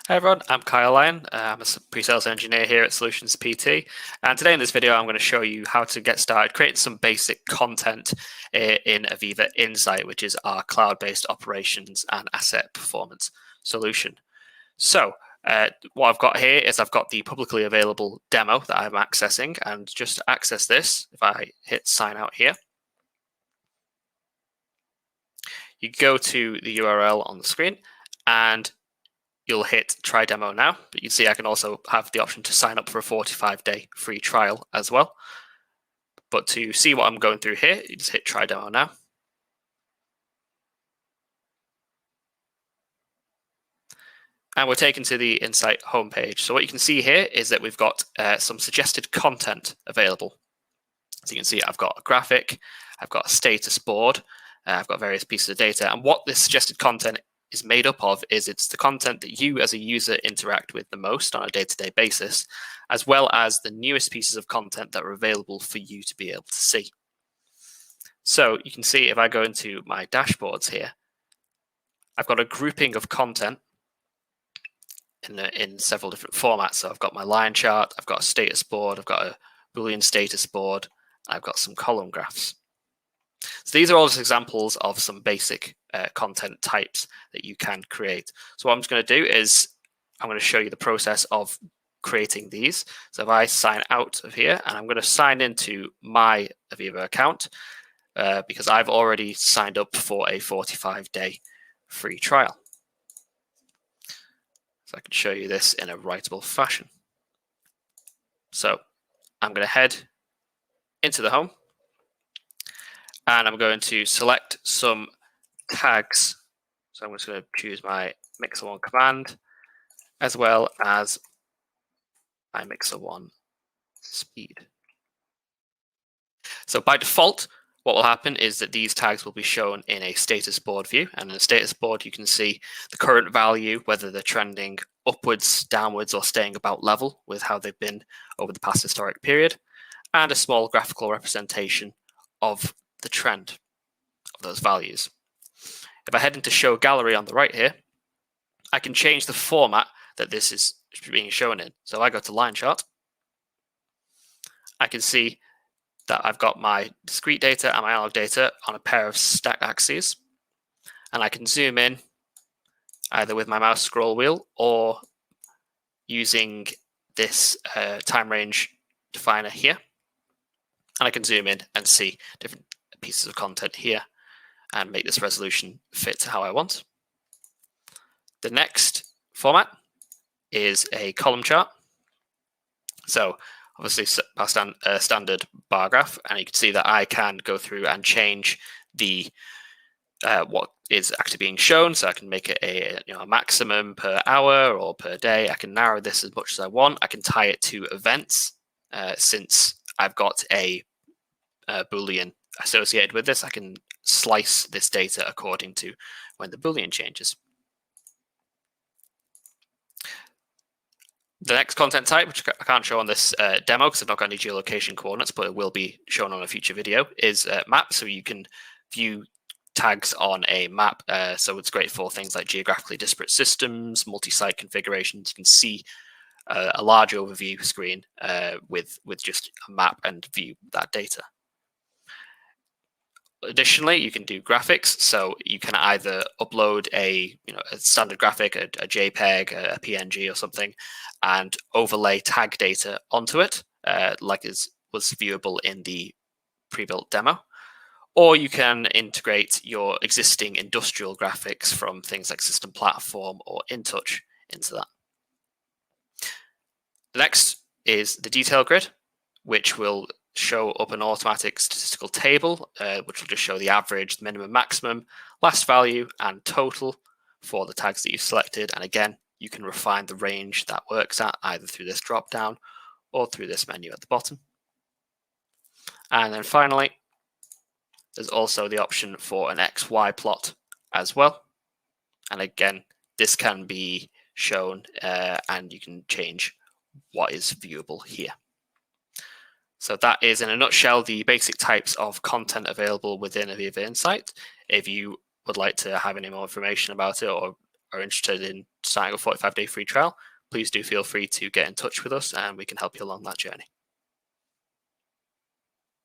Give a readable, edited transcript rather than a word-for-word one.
Hi everyone, I'm Kyle Lyon. I'm a pre-sales engineer here at Solutions PT, and today in this video I'm going to show you how to get started creating some basic content in AVEVA Insight, which is our cloud-based operations and asset performance solution. So what I've got here is I've got the publicly available demo that I'm accessing, and just to access this, if I hit sign out here, you go to the URL on the screen and you'll hit try demo now, but you see I can also have the option to sign up for a 45-day free trial as well. But to see what I'm going through here, you just hit try demo now. And we're taken to the Insight homepage. So what you can see here is that we've got some suggested content available. So you can see I've got a graphic, I've got a status board, I've got various pieces of data, and what this suggested content is made up of is it's the content that you as a user interact with the most on a day-to-day basis, as well as the newest pieces of content that are available for you to be able to see. So you can see if I go into my dashboards here, I've got a grouping of content in several different formats. So I've got my line chart, I've got a status board, I've got a Boolean status board, and I've got some column graphs. So these are all just examples of some basic content types that you can create. So what I'm just going to do is I'm going to show you the process of creating these. So if I sign out of here, and I'm going to sign into my AVEVA account because I've already signed up for a 45-day free trial. So I can show you this in a writable fashion. So I'm going to head into the home, and I'm going to select some tags. So I'm just going to choose my Mixer1 command as well as my Mixer1 speed. So by default, what will happen is that these tags will be shown in a status board view. And in the status board, you can see the current value, whether they're trending upwards, downwards, or staying about level with how they've been over the past historic period, and a small graphical representation of the trend of those values. If I head into show gallery on the right here, I can change the format that this is being shown in. So if I go to line chart, I can see that I've got my discrete data and my analog data on a pair of stack axes, and I can zoom in either with my mouse scroll wheel or using this time range definer here, and I can zoom in and see different pieces of content here and make this resolution fit how I want. The next format is a column chart. So obviously a standard bar graph, and you can see that I can go through and change the what is actually being shown. So I can make it a maximum per hour or per day. I can narrow this as much as I want. I can tie it to events. Since I've got a Boolean associated with this, I can slice this data according to when the Boolean changes. The next content type, which I can't show on this demo because I've not got any geolocation coordinates, but it will be shown on a future video, is map. So you can view tags on a map. So it's great for things like geographically disparate systems, multi-site configurations. You can see a large overview screen with just a map and view that data. Additionally, you can do graphics, so you can either upload a standard graphic, a JPEG, a PNG or something, and overlay tag data onto it, like was viewable in the pre-built demo. Or you can integrate your existing industrial graphics from things like System Platform or InTouch into that. The next is the detail grid, which will show up an automatic statistical table, which will just show the average, minimum, maximum, last value, and total for the tags that you've selected. And again, you can refine the range that works at either through this drop down or through this menu at the bottom. And then finally, there's also the option for an XY plot as well. And again, this can be shown and you can change what is viewable here. So that is, in a nutshell, the basic types of content available within AVEVA Insight. If you would like to have any more information about it or are interested in starting a 45-day free trial, please do feel free to get in touch with us and we can help you along that journey.